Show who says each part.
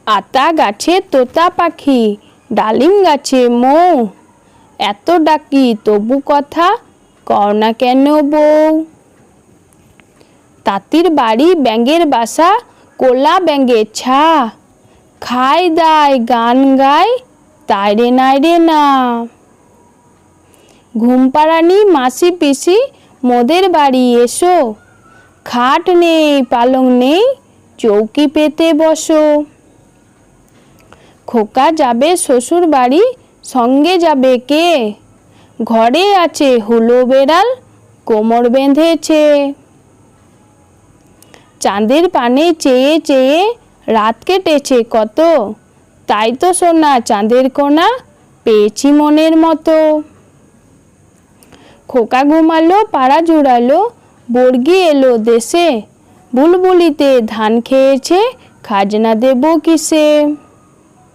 Speaker 1: আতা গাছে তোতা পাখি, ডালিম গাছে মৌ, এত ডাকি তবু কথা কও না কেন বউ। তাঁতির বাড়ি ব্যাঙের বাসা, কোলা ব্যাঙের ছা, খায় দায় গান গায় তাই রে নাই রে না। ঘুমপাড়ানি মাসি পিসি মোদের বাড়ি এসো, খাট নেই পালং নেই চৌকি পেতে বসো। খোকা যাবে শ্বশুর বাড়ি, সঙ্গে যাবে কে, ঘরে আছে হুলো বেড়াল কোমর বেঁধেছে। চাঁদের পানে চেয়ে চেয়ে রাত কেটেছে কত, তাই তো সোনা চাঁদের কোনা পেয়েছি মনের মতো। খোকা ঘুমালো পাড়া জুড়ালো, বর্গি এলো দেশে, বুলবুলিতে ধান খেয়েছে খাজনা দেব কিসে।